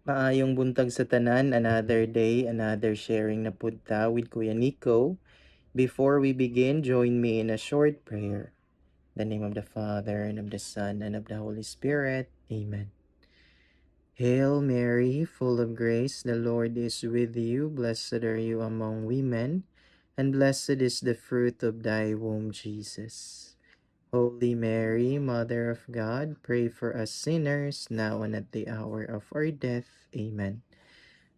Maayong buntag sa tanan, another day, another sharing na punta with Kuya Nico. Before we begin, join me in a short prayer. In the name of the Father, and of the Son, and of the Holy Spirit. Amen. Hail Mary, full of grace, the Lord is with you. Blessed are you among women, and blessed is the fruit of thy womb, Jesus. Holy Mary, Mother of God, pray for us sinners, now and at the hour of our death. Amen.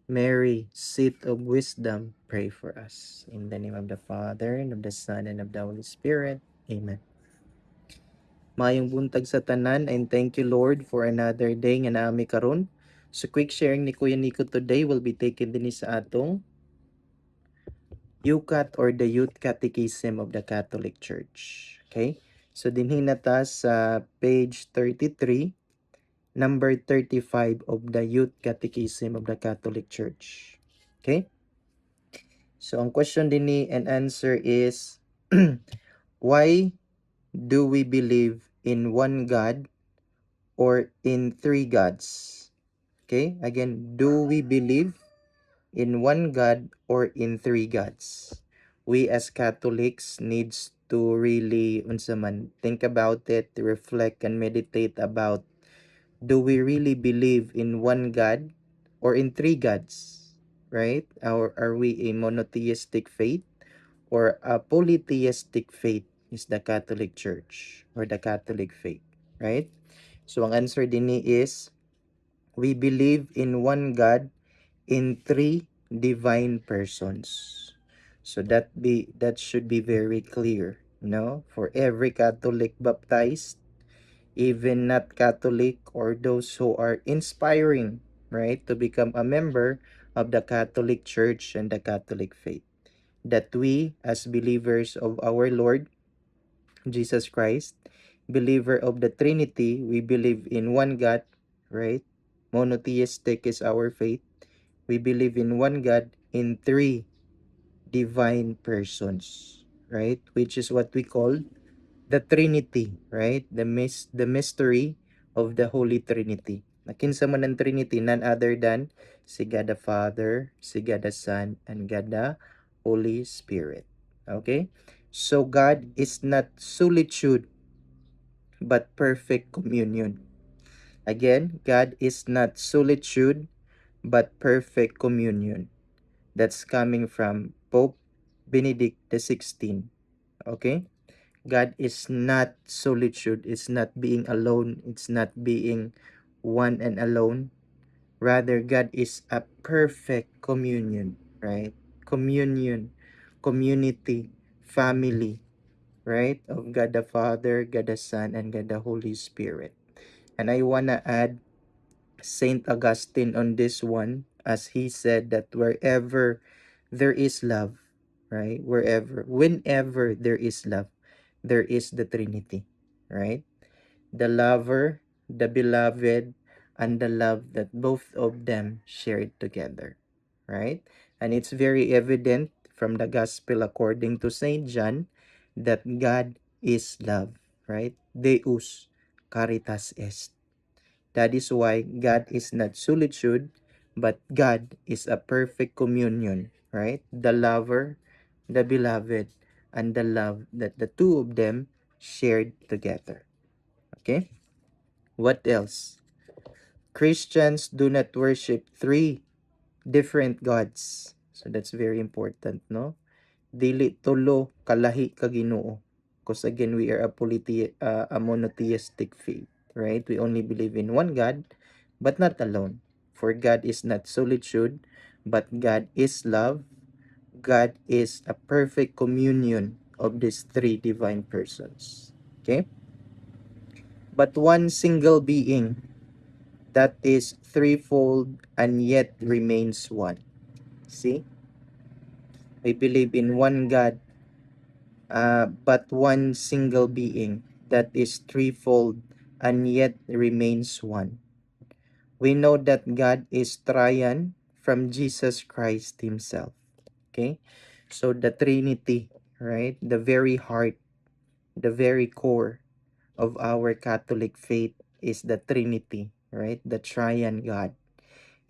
Mary, seat of wisdom, pray for us. In the name of the Father, and of the Son, and of the Holy Spirit. Amen. Mayong buntag sa tanan, and thank you Lord for another day nga naami karon. So quick sharing ni Kuya Nico today will be taken din sa atong UCAT or the Youth Catechism of the Catholic Church. Okay? So dinhi na ta sa page 33, number 35 of the Youth Catechism of the Catholic Church. Okay? So ang question din ni and answer is why do we believe in one God or in three gods? Okay? Again, do we believe in one God or in three gods? We as Catholics needs to really unsa man think about it, reflect and meditate about, do we really believe in one God or in three gods? Right? Or are we a monotheistic faith or a polytheistic faith is the Catholic Church or the Catholic faith? Right? So ang answer din ni is we believe in one God in three divine persons. So that should be very clear, no? For every Catholic baptized, even not Catholic or those who are inspiring, right, to become a member of the Catholic Church and the Catholic faith. That we as believers of our Lord Jesus Christ, believer of the Trinity, we believe in one God, right? Monotheistic is our faith. We believe in one God in three divine persons, right? Which is what we call the Trinity, right? The mystery of the Holy Trinity. Nakinsa man ang Trinity, none other than si God the Father, si God the Son, and God the Holy Spirit. Okay? So God is not solitude, but perfect communion. Again, God is not solitude, but perfect communion. That's coming from Pope Benedict XVI. Okay? God is not solitude, it's not being alone, it's not being one and alone. Rather, God is a perfect communion, right? Communion, community, family, right? Of God the Father, God the Son, and God the Holy Spirit. And I want to add Saint Augustine on this one, as he said that wherever there is love, right? Whenever there is love, there is the Trinity, right? The lover, the beloved, and the love that both of them shared together, right? And it's very evident from the Gospel according to Saint John that God is love, right? Deus caritas est. That is why God is not solitude, but God is a perfect communion, right? The lover, the beloved, and the love that the two of them shared together. Okay? What else? Christians do not worship three different gods. So that's very important, no? Dili tulo kalahi ka Ginoo. Because again, we are a monotheistic faith, right? We only believe in one God, but not alone. For God is not solitude, but God is love. God is a perfect communion of these three divine persons. Okay? But one single being that is threefold and yet remains one. See? We believe in one God, but one single being that is threefold and yet remains one. We know that God is triune from Jesus Christ himself. Okay? So the Trinity, right? The very heart, the very core of our Catholic faith is the Trinity, right? The triune God.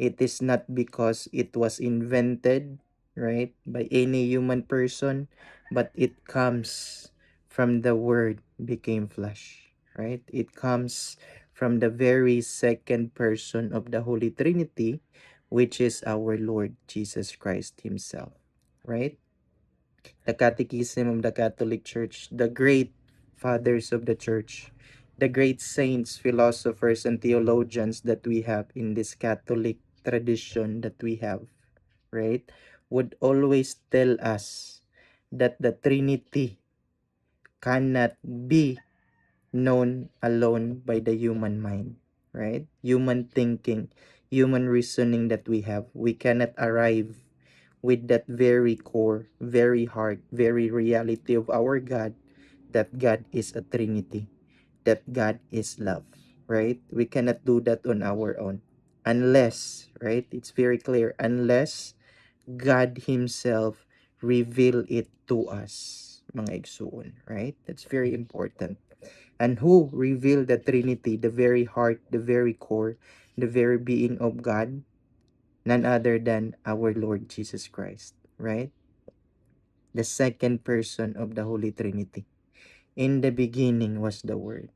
It is not because it was invented, right, by any human person, but it comes from the Word became flesh, right? It comes from the very second person of the Holy Trinity, which is our Lord Jesus Christ Himself, right? The Catechism of the Catholic Church, the great fathers of the Church, the great saints, philosophers, and theologians that we have in this Catholic tradition that we have, right, would always tell us that the Trinity cannot be known alone by the human mind, right? Human thinking, human reasoning that we have. We cannot arrive with that very core, very heart, very reality of our God, that God is a Trinity, that God is love, right? We cannot do that on our own. Unless, right? It's very clear, unless God Himself reveal it to us, mga igsoon, right? That's very important. And who revealed the Trinity, the very heart, the very core, the very being of God? None other than our Lord Jesus Christ, right? The second person of the Holy Trinity. In the beginning was the Word,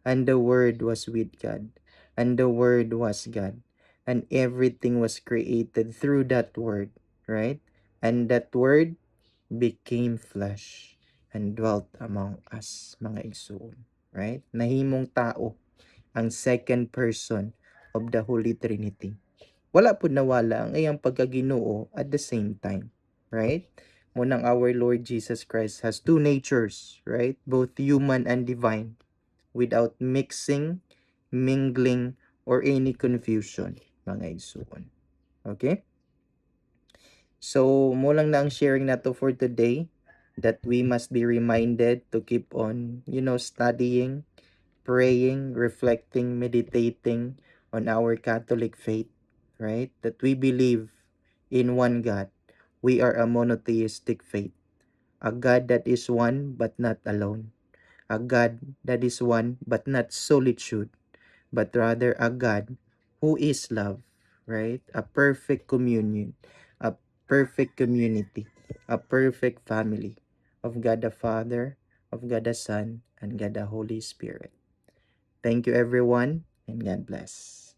and the Word was with God, and the Word was God, and everything was created through that Word, right? And that Word became flesh and dwelt among us, mga igsoon, right? Nahimong tao ang second person of the Holy Trinity. Wala po nawala ang iyang pagkaginoo at the same time, right? Munang our Lord Jesus Christ has two natures, right? Both human and divine, without mixing, mingling, or any confusion, mga igsoon. Okay? So, mo lang na ang sharing na to for today, that we must be reminded to keep on, studying, praying, reflecting, meditating on our Catholic faith, right? That we believe in one God. We are a monotheistic faith, a God that is one but not alone, a God that is one but not solitude, but rather a God who is love, right? A perfect communion, a perfect community, a perfect family of God the Father, of God the Son, and God the Holy Spirit. Thank you, everyone, and God bless.